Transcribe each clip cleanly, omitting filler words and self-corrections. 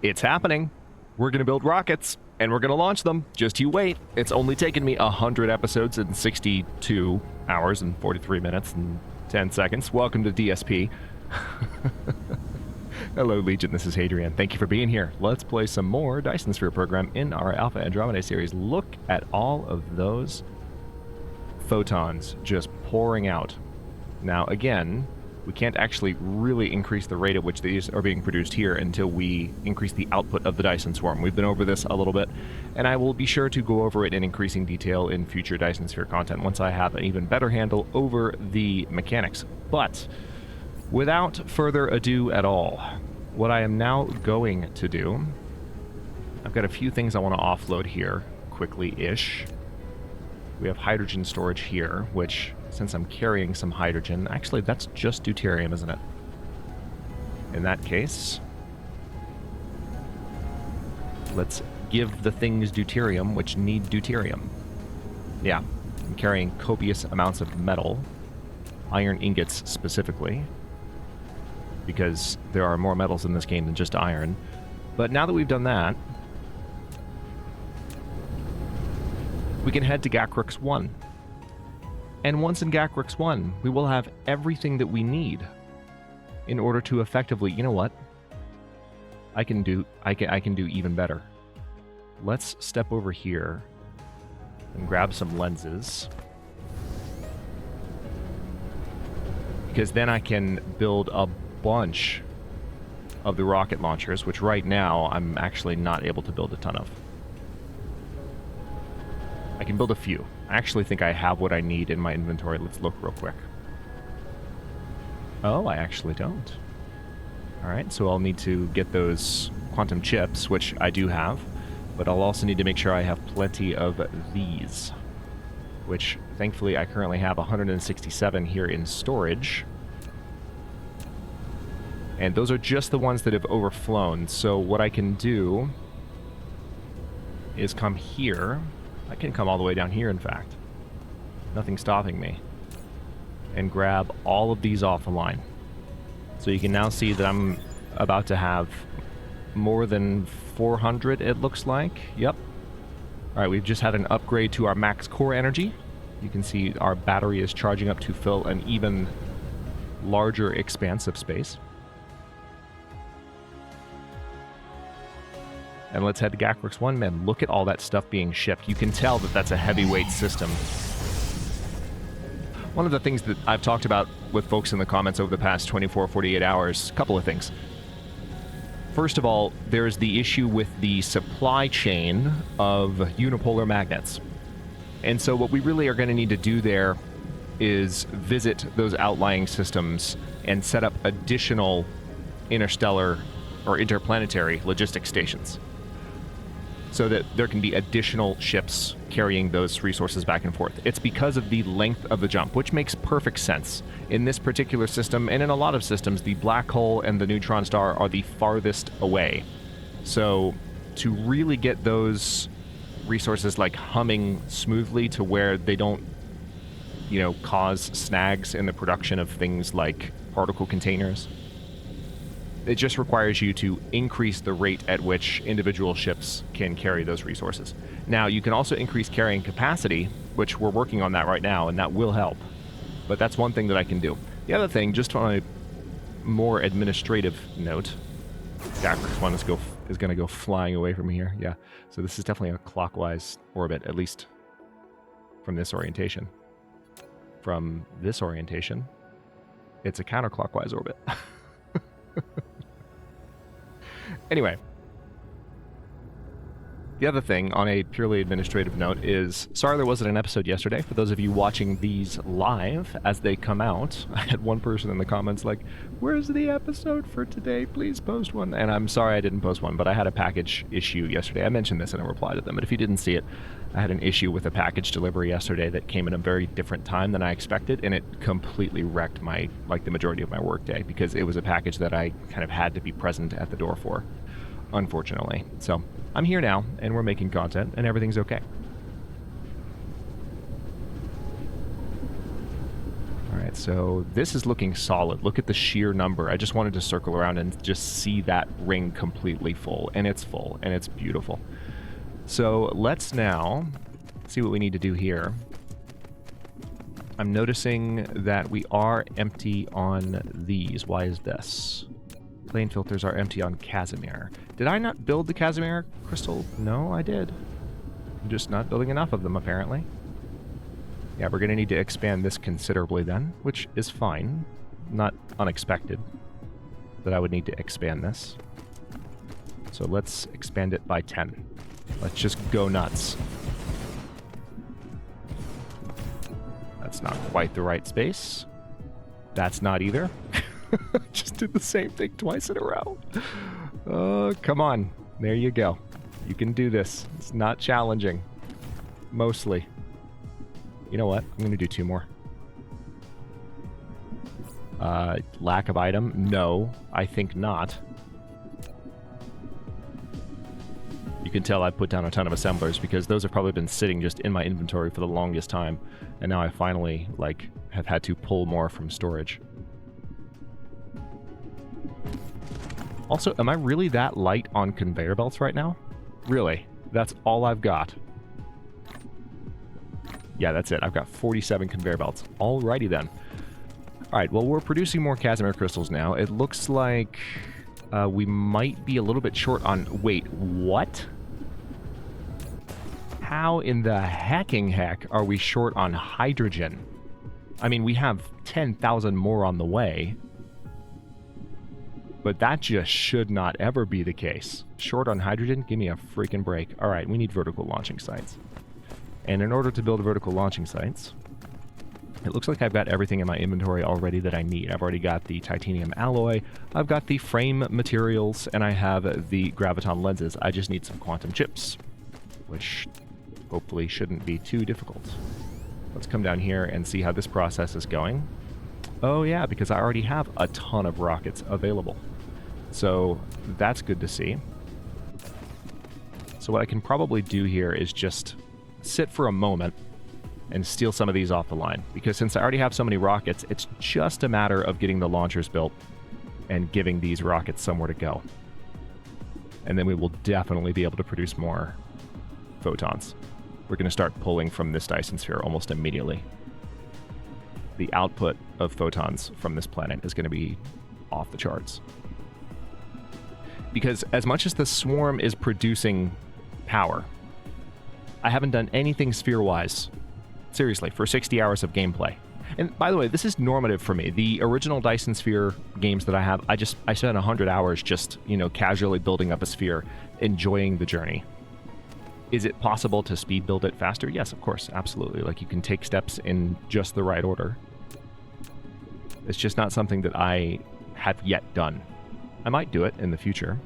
It's happening. We're going to build rockets, and we're going to launch them. Just you wait. It's only taken me 100 episodes in 62 hours and 43 minutes and 10 seconds. Welcome to DSP. Hello, Legion. This is Hadrian. Thank you for being here. Let's play some more Dyson Sphere Program in our Alpha Andromedae series. Look at all of those photons just pouring out. Now, again, we can't actually really increase the rate at which these are being produced here until we increase the output of the Dyson Swarm. We've been over this a little bit, and I will be sure to go over it in increasing detail in future Dyson Sphere content once I have an even better handle over the mechanics. But without further ado at all, what I am now going to do, I've got a few things I want to offload here quickly-ish. We have hydrogen storage here, which, since I'm carrying some hydrogen, actually that's just deuterium, isn't it? In that case, let's give the things deuterium which need deuterium. Yeah, I'm carrying copious amounts of metal, iron ingots specifically, because there are more metals in this game than just iron. But now that we've done that, we can head to Gakworks 1. And once in Gakworks 1, we will have everything that we need in order to effectively, you know what? I can do even better. Let's step over here and grab some lenses, because then I can build a bunch of the rocket launchers, which right now I'm actually not able to build a ton of. I can build a few. I actually think I have what I need in my inventory. Let's look real quick. Oh, I actually don't. Alright, so I'll need to get those quantum chips, which I do have, but I'll also need to make sure I have plenty of these, which thankfully I currently have 167 here in storage. And those are just the ones that have overflown, so what I can do is come here. I can come all the way down here, in fact. Nothing's stopping me. And grab all of these off the line. So you can now see that I'm about to have more than 400, it looks like. Yep. Alright, we've just had an upgrade to our max core energy. You can see our battery is charging up to fill an even larger expanse of space. And let's head to Gakworks 1, man. Look at all that stuff being shipped. You can tell that that's a heavyweight system. One of the things that I've talked about with folks in the comments over the past 24, 48 hours, a couple of things. First of all, there's the issue with the supply chain of unipolar magnets. And so what we really are going to need to do there is visit those outlying systems and set up additional interstellar or interplanetary logistics stations, so that there can be additional ships carrying those resources back and forth. It's because of the length of the jump, which makes perfect sense. In this particular system, and in a lot of systems, the black hole and the neutron star are the farthest away. So to really get those resources like humming smoothly to where they don't, you know, cause snags in the production of things like particle containers, it just requires you to increase the rate at which individual ships can carry those resources. Now, you can also increase carrying capacity, which we're working on that right now, and that will help. But that's one thing that I can do. The other thing, just on a more administrative note, Gakworks 1 is going to go flying away from here. Yeah, so this is definitely a clockwise orbit, at least from this orientation. From this orientation, it's a counterclockwise orbit. Anyway, the other thing on a purely administrative note is, sorry there wasn't an episode yesterday. For those of you watching these live as they come out, I had one person in the comments like, where's the episode for today? Please post one. And I'm sorry I didn't post one, but I had a package issue yesterday. I mentioned this in a reply to them, but if you didn't see it, I had an issue with a package delivery yesterday that came at a very different time than I expected, and it completely wrecked my, like, the majority of my workday, because it was a package that I kind of had to be present at the door for, unfortunately. So I'm here now, and we're making content, and everything's okay. Alright, So this is looking solid. Look at the sheer number. I just wanted to circle around and just see that ring completely full. And it's full, and it's beautiful. So let's now see what we need to do here. I'm noticing that we are empty on these. Why is this? Plane filters are empty on Casimir. Did I not build the Casimir crystal? No, I did. I'm just not building enough of them, apparently. Yeah, we're going to need to expand this considerably then, which is fine. Not unexpected that I would need to expand this. So let's expand it by 10. Let's just go nuts. That's not quite the right space. That's not either. Just did the same thing twice in a row. Oh, come on. There you go. You can do this. It's not challenging. Mostly. You know what? I'm going to do 2 more. Lack of item? No, I think not. You can tell I put down a ton of assemblers because those have probably been sitting just in my inventory for the longest time. And now I finally, like, have had to pull more from storage. Also, am I really that light on conveyor belts right now? Really? That's all I've got. Yeah, that's it. I've got 47 conveyor belts. Alrighty then. Alright, well, we're producing more Casimir crystals now. It looks like we might be a little bit short on... Wait, what? How in the hecking heck are we short on hydrogen? I mean, we have 10,000 more on the way. But that just should not ever be the case. Short on hydrogen? Give me a freaking break. Alright, we need vertical launching sites. And in order to build vertical launching sites, it looks like I've got everything in my inventory already that I need. I've already got the titanium alloy, I've got the frame materials, and I have the graviton lenses. I just need some quantum chips, which hopefully shouldn't be too difficult. Let's come down here and see how this process is going. Oh yeah, because I already have a ton of rockets available. So that's good to see. So what I can probably do here is just sit for a moment and steal some of these off the line. Because since I already have so many rockets, it's just a matter of getting the launchers built and giving these rockets somewhere to go. And then we will definitely be able to produce more photons. We're going to start pulling from this Dyson Sphere almost immediately. The output of photons from this planet is going to be off the charts. Because as much as the swarm is producing power, I haven't done anything sphere-wise, seriously, for 60 hours of gameplay. And by the way, this is normative for me. The original Dyson Sphere games that I have, I spent 100 hours just, casually building up a sphere, enjoying the journey. Is it possible to speed build it faster? Yes, of course, absolutely. Like, you can take steps in just the right order. It's just not something that I have yet done. I might do it in the future,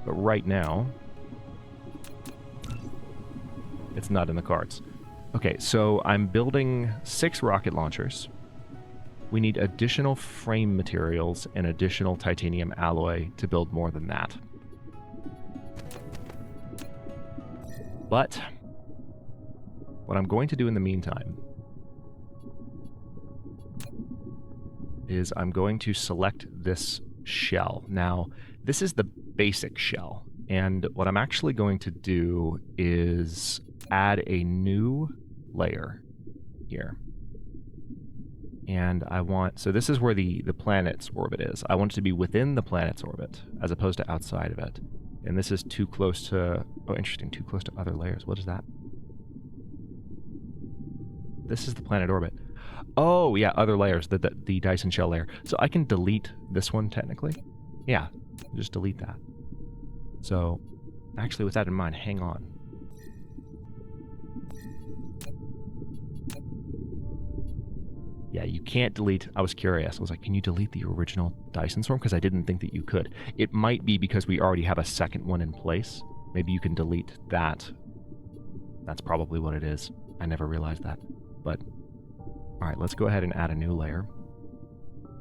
but right now, it's not in the cards. Okay, so I'm building 6 rocket launchers. We need additional frame materials and additional titanium alloy to build more than that. But what I'm going to do in the meantime is I'm going to select this shell. Now, this is the basic shell, and what I'm actually going to do is add a new layer here. And I want, so this is where the planet's orbit is. I want it to be within the planet's orbit, as opposed to outside of it. And this is too close to, oh interesting, too close to other layers. What is that? This is the planet orbit. Oh yeah, other layers, the Dyson shell layer. So I can delete this one technically. Yeah, just delete that. So actually with that in mind, hang on. Yeah, you can't delete. I was curious. I was like, can you delete the original Dyson swarm? Because I didn't think that you could. It might be because we already have a second one in place. Maybe you can delete that. That's probably what it is. I never realized that. But, all right, let's go ahead and add a new layer.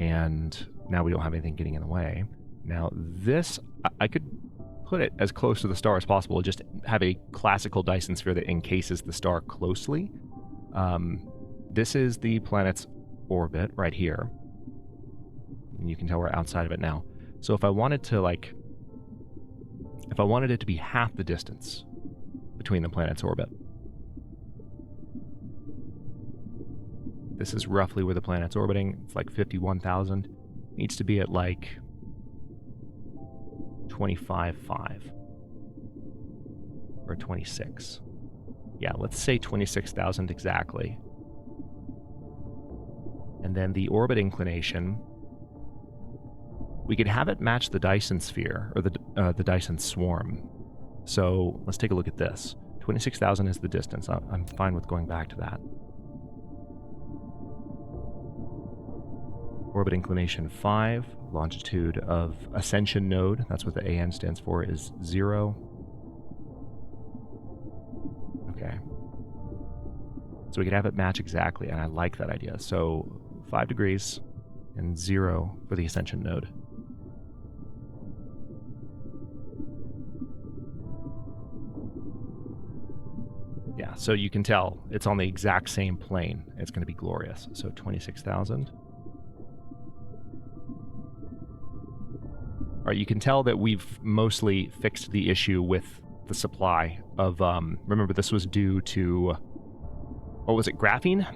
And now we don't have anything getting in the way. Now this, I could put it as close to the star as possible. Just have a classical Dyson sphere that encases the star closely. This is the planet's orbit right here. And you can tell we're outside of it now. So if I wanted to, like, if I wanted it to be half the distance between the planet's orbit, this is roughly where the planet's orbiting. It's like 51,000. Needs to be at like 25.5 or 26. Yeah, let's say 26,000 exactly. And then the orbit inclination, we could have it match the Dyson sphere, or the Dyson swarm. So let's take a look at this. 26,000 is the distance. I'm fine with going back to that. Orbit inclination 5, longitude of ascension node, that's what the AN stands for, is 0. Okay. So we could have it match exactly, and I like that idea. So 5 degrees and 0 for the ascension node. Yeah, so you can tell it's on the exact same plane. It's going to be glorious. So 26,000. All right, you can tell that we've mostly fixed the issue with the supply of, remember this was due to, what was it, graphene?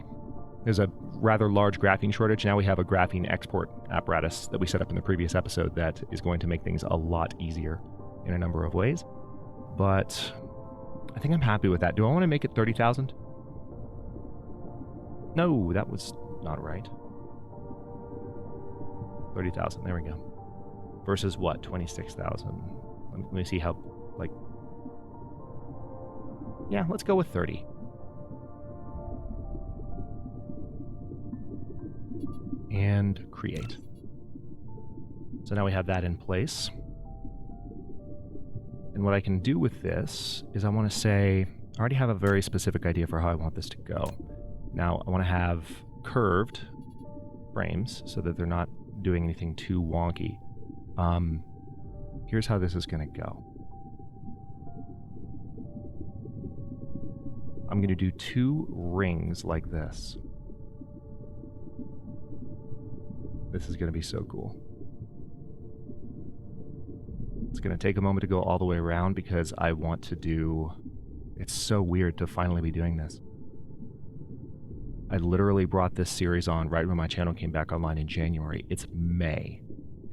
There's a rather large graphene shortage. Now we have a graphene export apparatus that we set up in the previous episode that is going to make things a lot easier in a number of ways. But I think I'm happy with that. Do I want to make it 30,000? No, that was not right. 30,000, there we go. Versus what, 26,000? Let me see how, like, yeah, let's go with 30. And create. So now we have that in place. And what I can do with this is I want to say, I already have a very specific idea for how I want this to go. Now I want to have curved frames so that they're not doing anything too wonky. Here's how this is going to go. I'm going to do 2 rings like this. This is going to be so cool. It's going to take a moment to go all the way around because I want to do... It's so weird to finally be doing this. I literally brought this series on right when my channel came back online in January. It's May.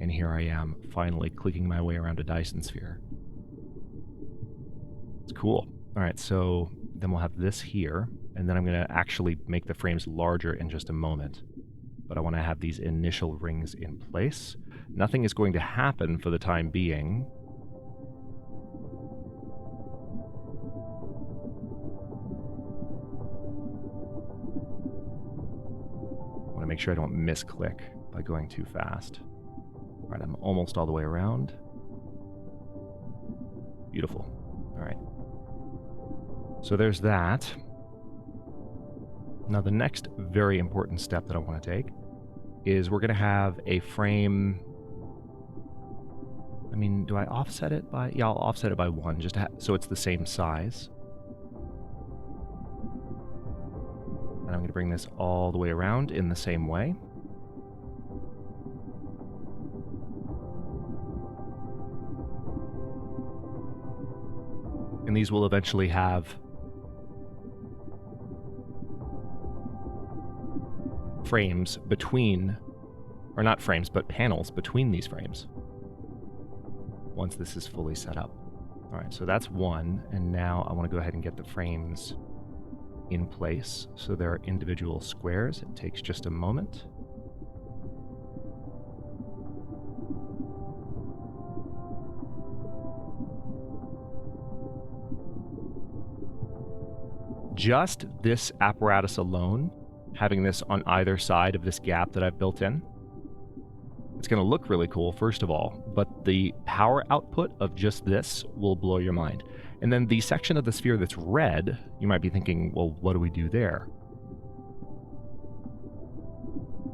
And here I am, finally clicking my way around a Dyson sphere. It's cool. All right, so then we'll have this here, and then I'm going to actually make the frames larger in just a moment. But I want to have these initial rings in place. Nothing is going to happen for the time being. I want to make sure I don't misclick by going too fast. All right, I'm almost all the way around. Beautiful. All right. So there's that. Now the next very important step that I want to take is we're going to have a frame. I mean, do I offset it by? Yeah, I'll offset it by 1 just to so it's the same size. And I'm going to bring this all the way around in the same way. And these will eventually have frames between, or not frames, but panels between these frames once this is fully set up. All right, so that's 1, and now I want to go ahead and get the frames in place so there are individual squares. It takes just a moment. Just this apparatus alone, having this on either side of this gap that I've built in, it's going to look really cool, first of all, but the power output of just this will blow your mind. And then the section of the sphere that's red, you might be thinking, well, what do we do there?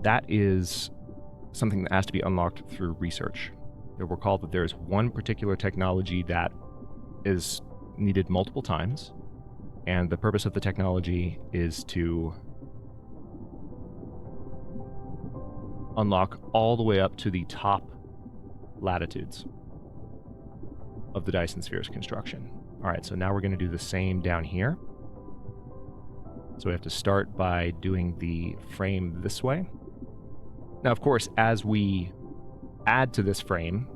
That is something that has to be unlocked through research. You'll recall that there's one particular technology that is needed multiple times, and the purpose of the technology is to unlock all the way up to the top latitudes of the Dyson Sphere's construction. All right, so now we're going to do the same down here. So we have to start by doing the frame this way. Now, of course, as we add to this frame,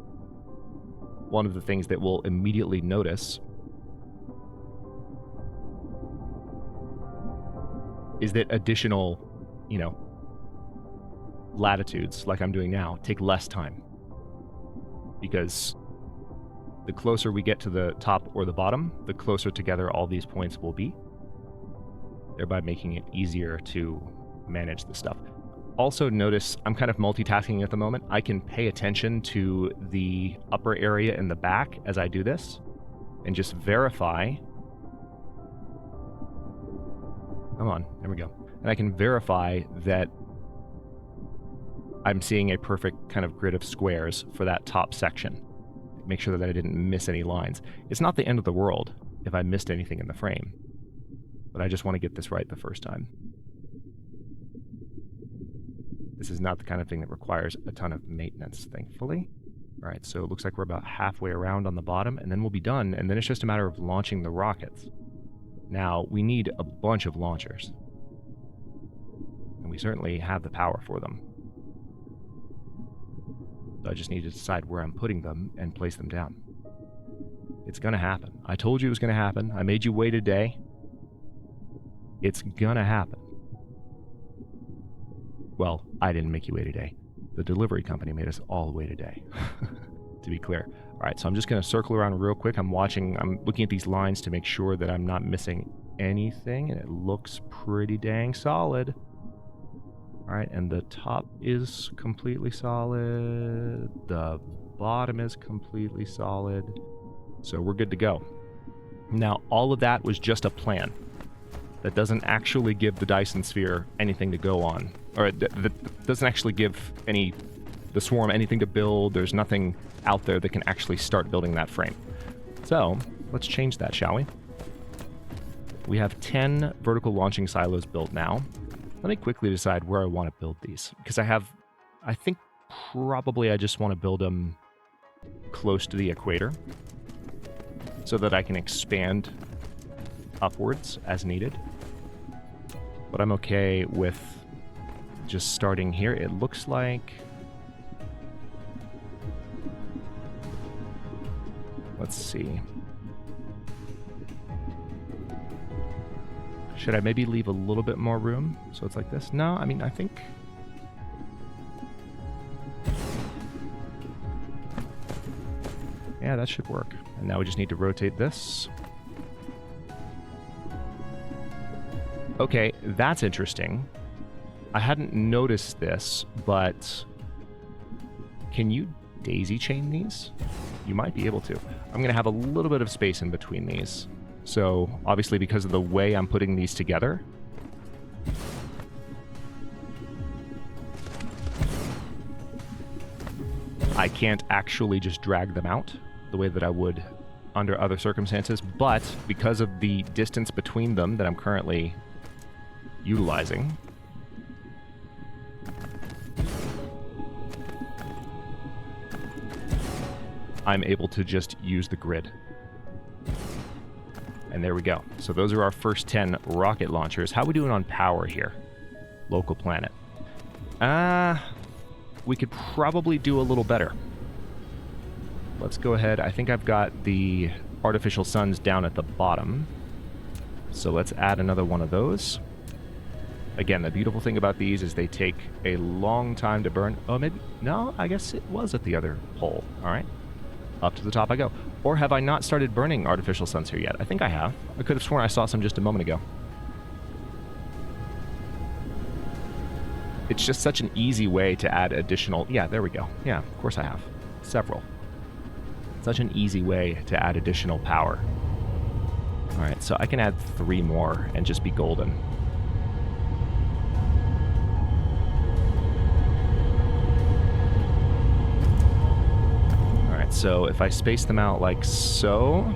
one of the things that we'll immediately notice is that additional, latitudes, like I'm doing now, take less time. Because the closer we get to the top or the bottom, the closer together all these points will be, thereby making it easier to manage the stuff. Also notice I'm kind of multitasking at the moment. I can pay attention to the upper area in the back as I do this and just verify. Come on, there we go. And I can verify that I'm seeing a perfect kind of grid of squares for that top section. Make sure that I didn't miss any lines. It's not the end of the world if I missed anything in the frame, but I just want to get this right the first time. This is not the kind of thing that requires a ton of maintenance, thankfully. All right, so it looks like we're about halfway around on the bottom, and then we'll be done, and then it's just a matter of launching the rockets. Now, we need a bunch of launchers, and we certainly have the power for them. So I just need to decide where I'm putting them and place them down. It's gonna happen. I told you it was gonna happen. I made you wait a day. It's gonna happen. Well, I didn't make you wait a day. The delivery company made us all wait a day, to be clear. All right, so I'm just gonna circle around real quick. I'm looking at these lines to make sure that I'm not missing anything, and it looks pretty dang solid. All right, and the top is completely solid. The bottom is completely solid. So we're good to go. Now, all of that was just a plan. That doesn't actually give the Dyson Sphere anything to go on. Or that doesn't actually give the swarm anything to build. There's nothing out there that can actually start building that frame. So, let's change that, shall we? We have 10 vertical launching silos built now. Let me quickly decide where I want to build these. Because I think probably I just want to build them close to the equator, so that I can expand upwards as needed. But I'm okay with just starting here. It looks like... Let's see. Should I maybe leave a little bit more room so it's like this? No, I mean, I think... Yeah, that should work. And now we just need to rotate this. Okay, that's interesting. I hadn't noticed this, but can you daisy chain these? You might be able to. I'm going to have a little bit of space in between these. So, obviously, because of the way I'm putting these together, I can't actually just drag them out the way that I would under other circumstances, but because of the distance between them that I'm currently utilizing, I'm able to just use the grid. And there we go. So those are our first 10 rocket launchers. How are we doing on power here? Local planet. We could probably do a little better. Let's go ahead. I think I've got the artificial suns down at the bottom. So let's add another one of those. Again, the beautiful thing about these is they take a long time to burn. Oh, maybe... No, I guess it was at the other pole. All right. Up to the top I go. Or have I not started burning artificial suns here yet? I think I have. I could have sworn I saw some just a moment ago. It's just such an easy way to add additional... Yeah, there we go. Yeah, of course I have. Several. Such an easy way to add additional power. All right, so I can add 3 more and just be golden. So if I space them out like so...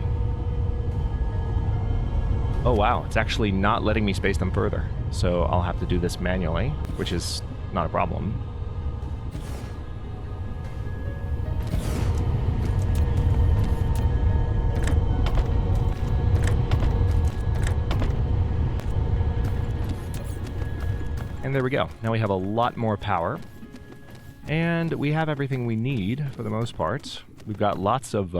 Oh wow, it's actually not letting me space them further. So I'll have to do this manually, which is not a problem. And there we go. Now we have a lot more power. And we have everything we need for the most part. We've got lots of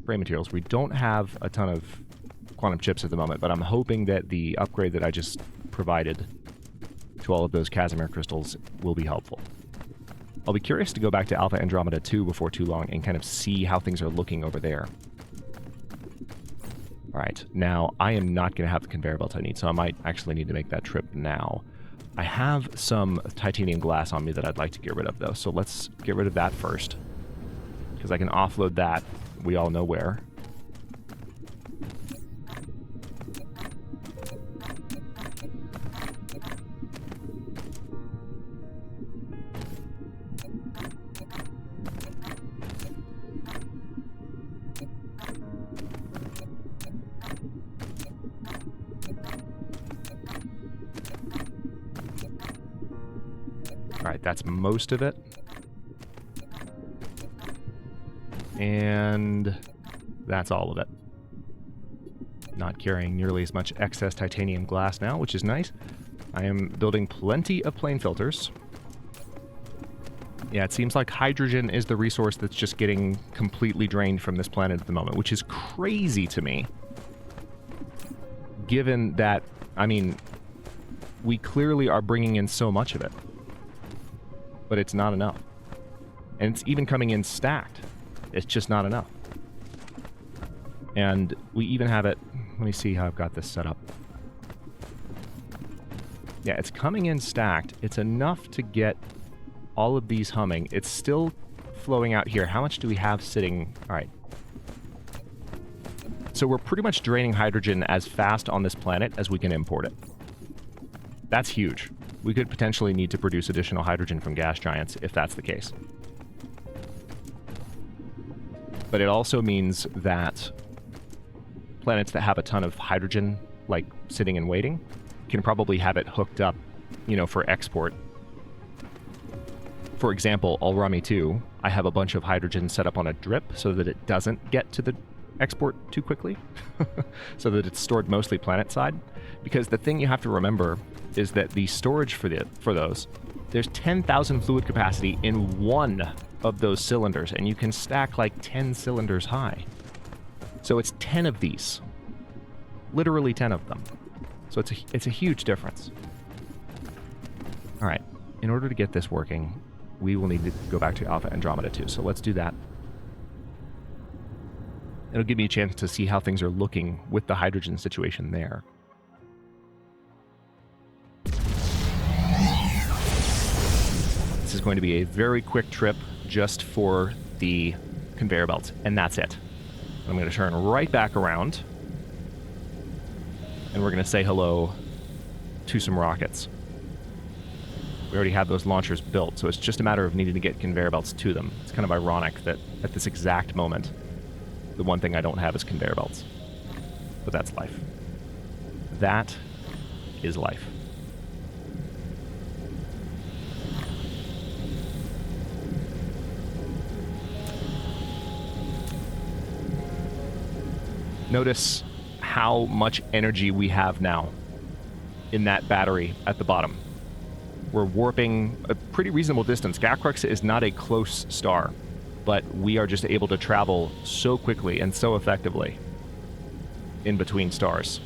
brain materials. We don't have a ton of quantum chips at the moment, but I'm hoping that the upgrade that I just provided to all of those Casimir crystals will be helpful. I'll be curious to go back to Alpha Andromeda 2 before too long and kind of see how things are looking over there. Alright, now I am not going to have the conveyor belt I need, so I might actually need to make that trip now. I have some titanium glass on me that I'd like to get rid of, though, so let's get rid of that first. Because I can offload that, we all know where. Alright, that's most of it. And that's all of it. Not carrying nearly as much excess titanium glass now, which is nice. I am building plenty of plane filters. Yeah, it seems like hydrogen is the resource that's just getting completely drained from this planet at the moment, which is crazy to me. Given that, I mean, we clearly are bringing in so much of it. But it's not enough. And it's even coming in stacked. It's just not enough. And we even have it... Let me see how I've got this set up. Yeah, it's coming in stacked. It's enough to get all of these humming. It's still flowing out here. How much do we have sitting? All right. So we're pretty much draining hydrogen as fast on this planet as we can import it. That's huge. We could potentially need to produce additional hydrogen from gas giants if that's the case. But it also means that planets that have a ton of hydrogen, like sitting and waiting, can probably have it hooked up, you know, for export. For example, Alrami 2, I have a bunch of hydrogen set up on a drip so that it doesn't get to the export too quickly, so that it's stored mostly planet side. Because the thing you have to remember is that the storage for those, there's 10,000 fluid capacity in one of those cylinders, and you can stack like 10 cylinders high. So it's 10 of these. Literally 10 of them. So it's a huge difference. Alright, in order to get this working, we will need to go back to Alpha Andromeda 2, so let's do that. It'll give me a chance to see how things are looking with the hydrogen situation there. This is going to be a very quick trip just for the conveyor belt, and that's it. I'm going to turn right back around, and we're going to say hello to some rockets. We already have those launchers built, so it's just a matter of needing to get conveyor belts to them. It's kind of ironic that at this exact moment, the one thing I don't have is conveyor belts. But that's life. That is life. Notice how much energy we have now in that battery at the bottom. We're warping a pretty reasonable distance. Gakworks is not a close star, but we are just able to travel so quickly and so effectively in between stars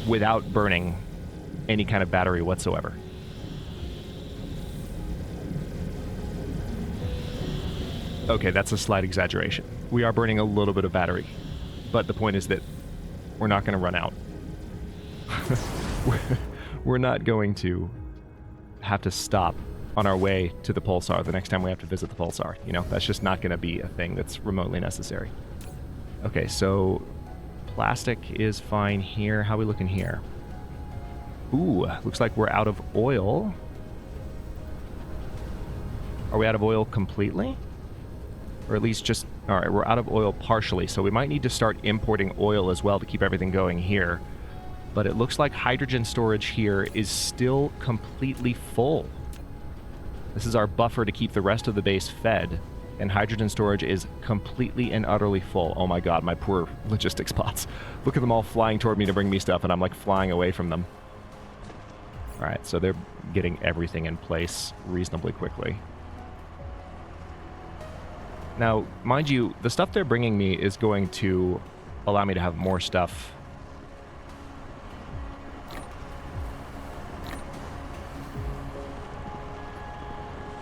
without burning any kind of battery whatsoever. Okay, that's a slight exaggeration. We are burning a little bit of battery, but the point is that we're not going to run out. We're not going to have to stop on our way to the pulsar the next time we have to visit the pulsar. You know, that's just not going to be a thing that's remotely necessary. Okay, so plastic is fine here. How are we looking here? Ooh, looks like we're out of oil. Are we out of oil completely? Or at least just... Alright, we're out of oil partially, so we might need to start importing oil as well to keep everything going here. But it looks like hydrogen storage here is still completely full. This is our buffer to keep the rest of the base fed. And hydrogen storage is completely and utterly full. Oh my god, my poor logistics bots. Look at them all flying toward me to bring me stuff, and I'm like flying away from them. Alright, so they're getting everything in place reasonably quickly. Now, mind you, the stuff they're bringing me is going to allow me to have more stuff.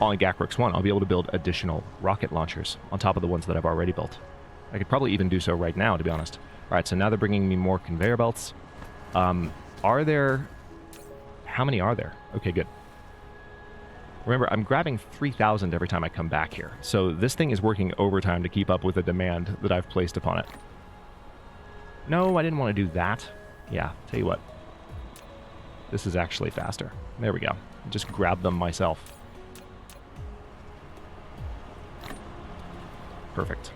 On Gakworks 1, I'll be able to build additional rocket launchers on top of the ones that I've already built. I could probably even do so right now, to be honest. Alright, so now they're bringing me more conveyor belts. Are there... How many are there? Okay, good. Remember, I'm grabbing 3,000 every time I come back here. So this thing is working overtime to keep up with the demand that I've placed upon it. No, I didn't want to do that. Yeah, tell you what. This is actually faster. There we go. Just grab them myself. Perfect.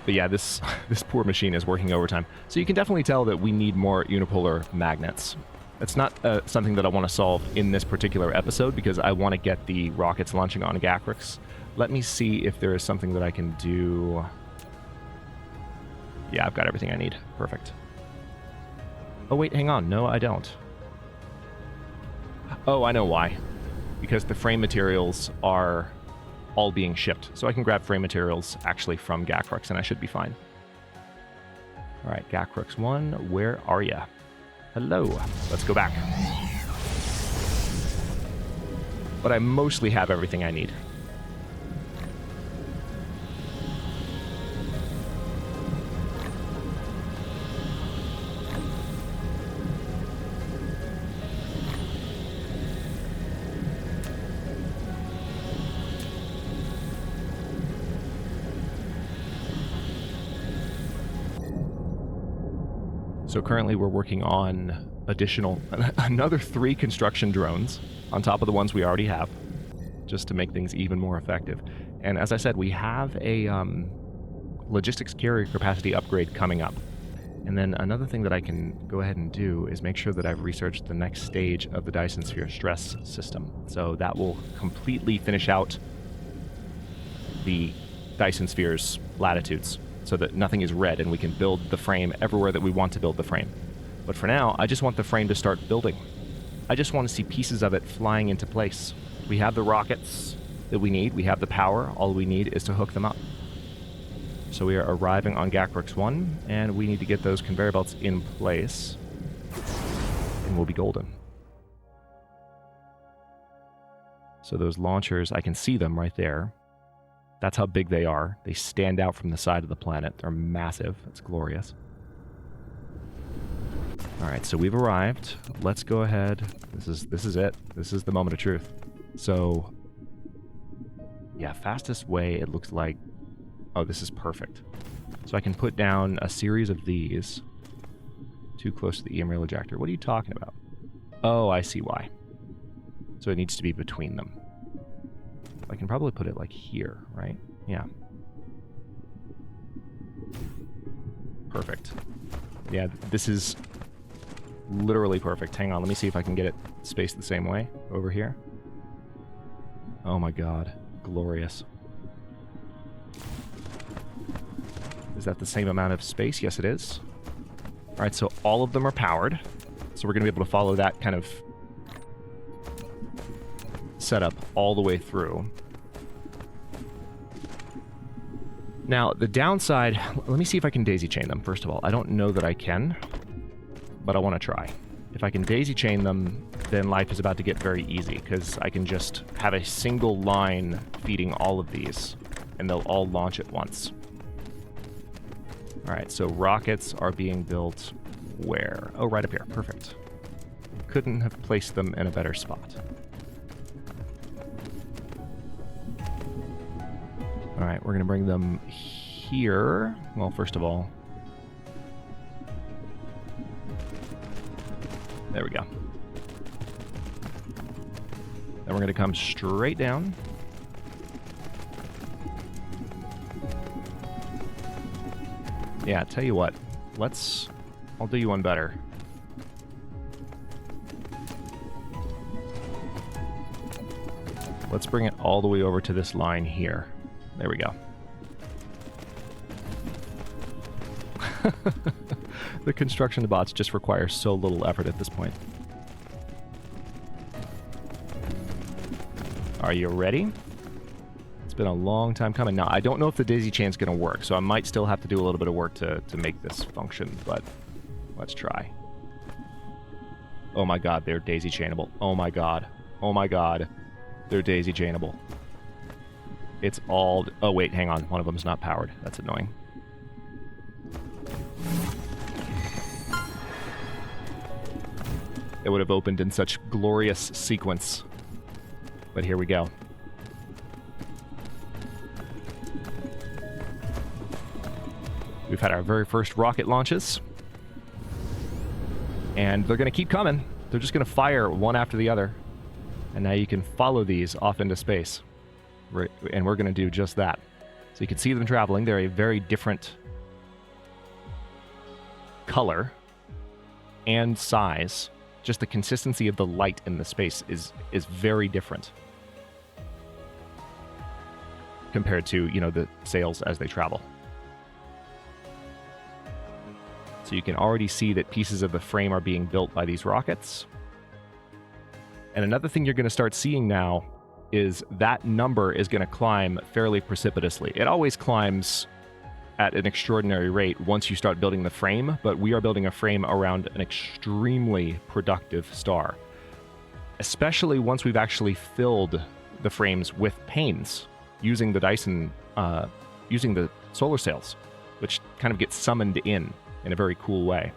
But yeah, this poor machine is working overtime. So you can definitely tell that we need more unipolar magnets. It's not something that I want to solve in this particular episode because I want to get the rockets launching on Gakworks. Let me see if there is something that I can do. Yeah, I've got everything I need. Perfect. Oh wait, hang on. No, I don't. Oh, I know why. Because the frame materials are all being shipped. So I can grab frame materials actually from Gakworks and I should be fine. Alright, Gakworks 1, where are ya? Hello. Let's go back. But I mostly have everything I need. So currently we're working on another 3 construction drones on top of the ones we already have, just to make things even more effective. And as I said, we have a logistics carrier capacity upgrade coming up. And then another thing that I can go ahead and do is make sure that I've researched the next stage of the Dyson Sphere stress system. So that will completely finish out the Dyson Sphere's latitudes, so that nothing is red and we can build the frame everywhere that we want to build the frame. But for now, I just want the frame to start building. I just want to see pieces of it flying into place. We have the rockets that we need. We have the power. All we need is to hook them up. So we are arriving on Gakworks 1, and we need to get those conveyor belts in place, and we'll be golden. So those launchers, I can see them right there. That's how big they are. They stand out from the side of the planet. They're massive. It's glorious. Alright, so we've arrived. Let's go ahead. This is it. This is the moment of truth. So, yeah, fastest way, it looks like... Oh, this is perfect. So I can put down a series of these. Too close to the EM rail ejector. What are you talking about? Oh, I see why. So it needs to be between them. I can probably put it like here, right? Yeah. Perfect. Yeah, this is literally perfect. Hang on, let me see if I can get it spaced the same way over here. Oh my god. Glorious. Is that the same amount of space? Yes, it is. Alright, so all of them are powered. So we're going to be able to follow that kind of setup all the way through. Now, the downside... Let me see if I can daisy chain them, first of all. I don't know that I can, but I want to try. If I can daisy chain them, then life is about to get very easy, because I can just have a single line feeding all of these, and they'll all launch at once. Alright, so rockets are being built where? Oh, right up here. Perfect. Couldn't have placed them in a better spot. Alright, we're going to bring them here. Well, first of all... There we go. Then we're going to come straight down. Yeah, tell you what. I'll do you one better. Let's bring it all the way over to this line here. There we go. The construction bots just require so little effort at this point. Are you ready? It's been a long time coming. Now, I don't know if the daisy chain's going to work, so I might still have to do a little bit of work to make this function, but let's try. Oh my god, they're daisy chainable. Oh my god. Oh my god. They're daisy chainable. It's all... Oh wait, hang on. One of them's not powered. That's annoying. It would have opened in such glorious sequence. But here we go. We've had our very first rocket launches. And they're going to keep coming. They're just going to fire one after the other. And now you can follow these off into space. And we're going to do just that. So you can see them traveling. They're a very different color and size. Just the consistency of the light in the space is very different compared to, you know, the sails as they travel. So you can already see that pieces of the frame are being built by these rockets. And another thing you're going to start seeing now is that number is going to climb fairly precipitously. It always climbs at an extraordinary rate once you start building the frame, but we are building a frame around an extremely productive star. Especially once we've actually filled the frames with panes using the Dyson, using the solar sails, which kind of gets summoned in a very cool way.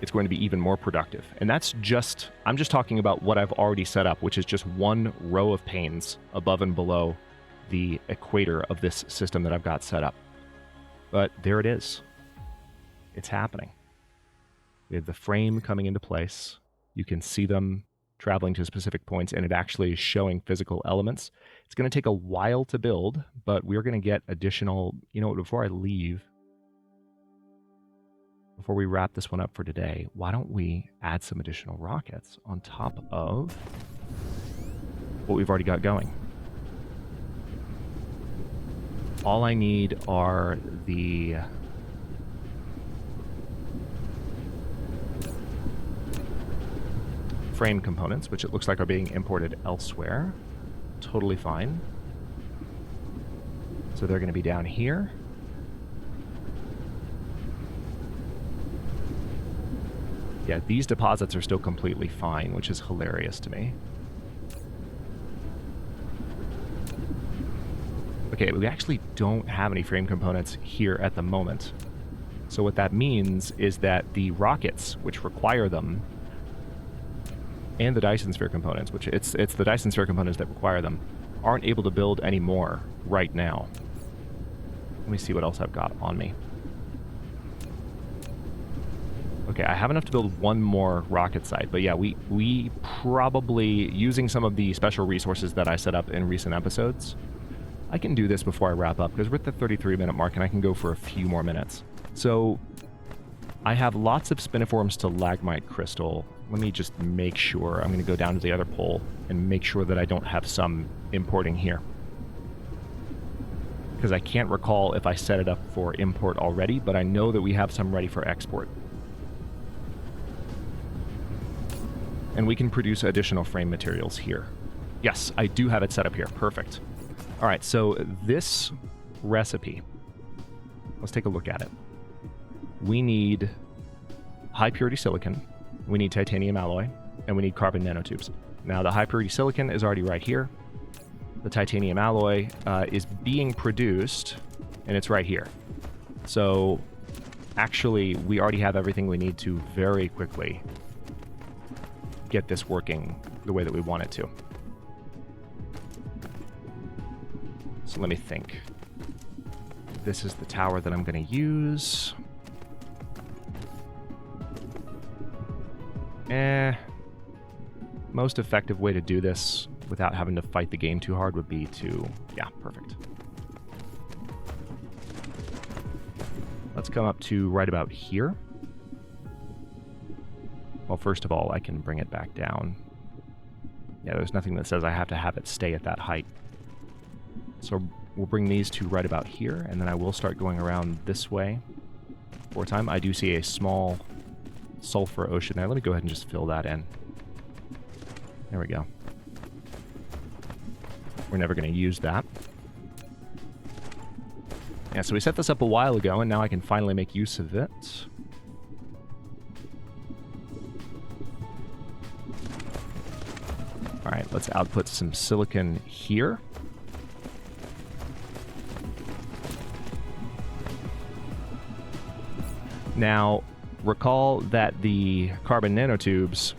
It's going to be even more productive. And that's just, I'm just talking about what I've already set up, which is just one row of panes above and below the equator of this system that I've got set up. But there it is. It's happening. We have the frame coming into place. You can see them traveling to specific points, and it actually is showing physical elements. It's going to take a while to build, but we're going to get additional, you know, before I leave, before we wrap this one up for today, why don't we add some additional rockets on top of what we've already got going? All I need are the frame components, which it looks like are being imported elsewhere. Totally fine. So they're going to be down here. Yeah, these deposits are still completely fine, which is hilarious to me. Okay, we actually don't have any frame components here at the moment. So what that means is that the rockets, which require them, and the Dyson Sphere components, which it's the Dyson Sphere components that require them, aren't able to build any more right now. Let me see what else I've got on me. Okay, I have enough to build one more rocket site, but yeah, we probably, using some of the special resources that I set up in recent episodes, I can do this before I wrap up, because we're at the 33-minute mark, and I can go for a few more minutes. So, I have lots of spiniform stalagmite crystal. Let me just make sure. I'm going to go down to the other pole and make sure that I don't have some importing here. Because I can't recall if I set it up for import already, but I know that we have some ready for export. And we can produce additional frame materials here. Yes, I do have it set up here. Perfect. All right, so this recipe, let's take a look at it. We need high purity silicon, we need titanium alloy, and we need carbon nanotubes. Now, the high purity silicon is already right here. The titanium alloy is being produced, and it's right here. So, actually, we already have everything we need to very quickly get this working the way that we want it to. So let me think. This is the tower that I'm going to use. Most effective way to do this without having to fight the game too hard would be to... Yeah, perfect. Let's come up to right about here. Well, first of all, I can bring it back down. Yeah, there's nothing that says I have to have it stay at that height. So we'll bring these two right about here, and then I will start going around this way for a time. I do see a small sulfur ocean there. Let me go ahead and just fill that in. There we go. We're never going to use that. Yeah, so we set this up a while ago, and now I can finally make use of it. Alright, let's output some silicon here. Now, recall that the carbon nanotubes...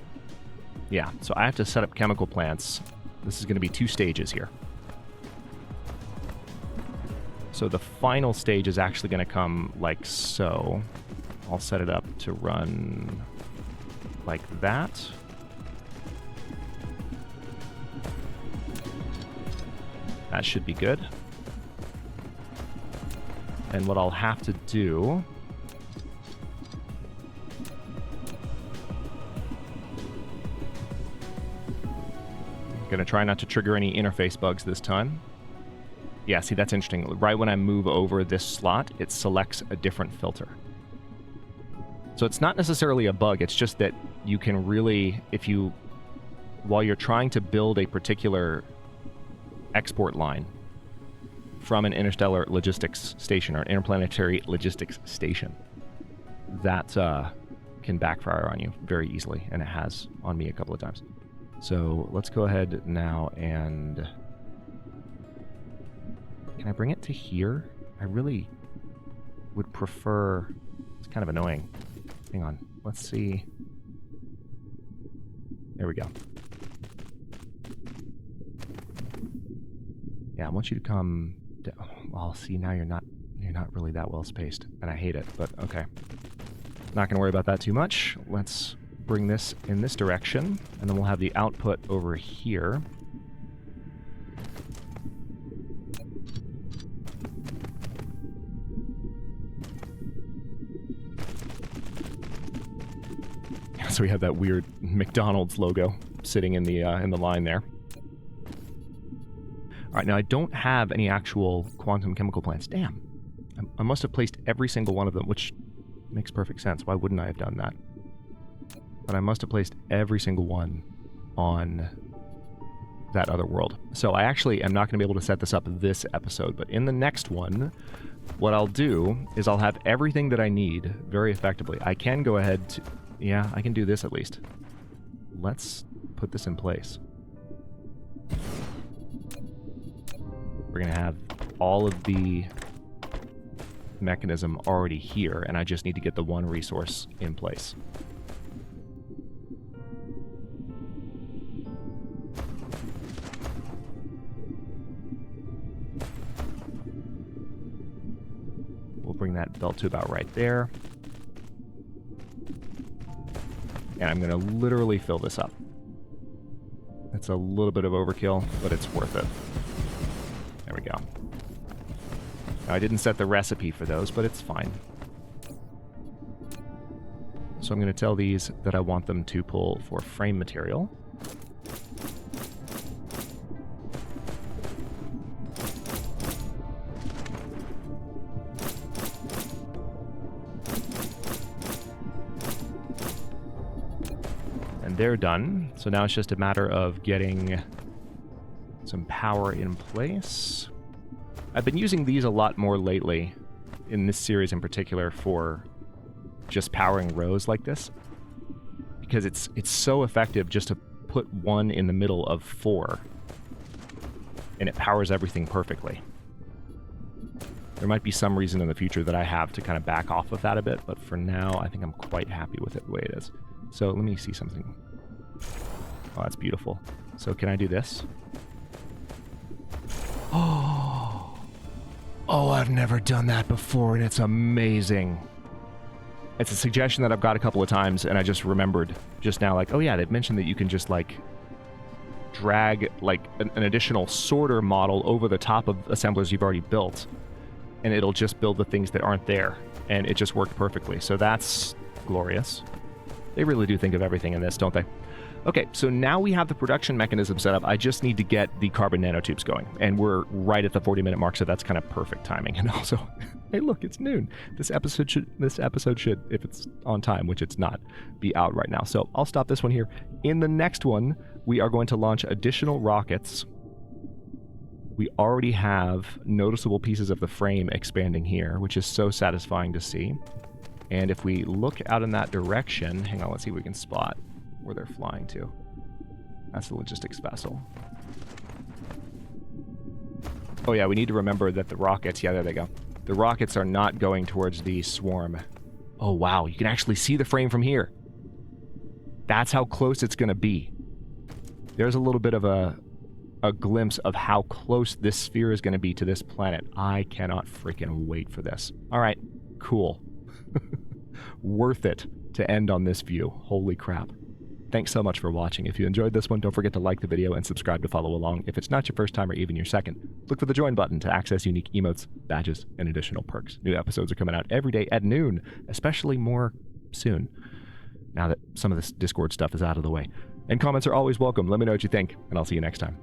Yeah, so I have to set up chemical plants. This is going to be 2 stages here. So the final stage is actually going to come like so. I'll set it up to run like that. That should be good. And what I'll have to do... I'm going to try not to trigger any interface bugs this time. Yeah, see, that's interesting. Right when I move over this slot, it selects a different filter. So it's not necessarily a bug, it's just that you can really, if you... While you're trying to build a particular export line from an interstellar logistics station or an interplanetary logistics station, that can backfire on you very easily, and it has on me a couple of times. So let's go ahead now and... Can I bring it to here? I really would prefer... It's kind of annoying. Hang on. Let's see. There we go. Yeah, I want you to come... Well, see, now you're not really that well spaced, and I hate it, but okay. Not going to worry about that too much. Let's bring this in this direction, and then we'll have the output over here. So we have that weird McDonald's logo sitting in the line there. All right, now I don't have any actual quantum chemical plants. Damn. I must have placed every single one of them, which makes perfect sense. Why wouldn't I have done that? But I must have placed every single one on that other world. So I actually am not going to be able to set this up this episode, but in the next one, what I'll do is I'll have everything that I need very effectively. I can go ahead to... Yeah, I can do this at least. Let's put this in place. We're going to have all of the mechanism already here, and I just need to get the one resource in place. We'll bring that belt to about right there. And I'm going to literally fill this up. It's a little bit of overkill, but it's worth it. There we go. Now, I didn't set the recipe for those, but it's fine. So I'm going to tell these that I want them to pull for frame material. They're done. So now it's just a matter of getting some power in place. I've been using these a lot more lately, in this series in particular, for just powering rows like this. Because it's so effective just to put one in the middle of 4. And it powers everything perfectly. There might be some reason in the future that I have to kind of back off of that a bit, but for now, I think I'm quite happy with it the way it is. So let me see something. Oh, that's beautiful. So can I do this? Oh, I've never done that before, and it's amazing. It's a suggestion that I've got a couple of times, and I just remembered just now, like, oh yeah, they've mentioned that you can just, like, drag, like, an additional sorter model over the top of assemblers you've already built, and it'll just build the things that aren't there, and it just worked perfectly. So that's glorious. They really do think of everything in this, don't they? Okay, so now we have the production mechanism set up. I just need to get the carbon nanotubes going. And we're right at the 40-minute mark, so that's kind of perfect timing. And also, hey, look, it's noon. This episode should, if it's on time, which it's not, be out right now. So I'll stop this one here. In the next one, we are going to launch additional rockets. We already have noticeable pieces of the frame expanding here, which is so satisfying to see. And if we look out in that direction, hang on, let's see if we can spot where they're flying to. That's the logistics vessel. Oh yeah, we need to remember that the rockets, yeah, there they go. The rockets are not going towards the swarm. Oh wow, you can actually see the frame from here. That's how close it's going to be. There's a little bit of a glimpse of how close this sphere is going to be to this planet. I cannot freaking wait for this. All right, cool. Worth it to end on this view. Holy crap. Thanks so much for watching. If you enjoyed this one, don't forget to like the video and subscribe to follow along. If it's not your first time or even your second, look for the join button to access unique emotes, badges, and additional perks. New episodes are coming out every day at noon, especially more soon, now that some of this Discord stuff is out of the way. And comments are always welcome. Let me know what you think, and I'll see you next time.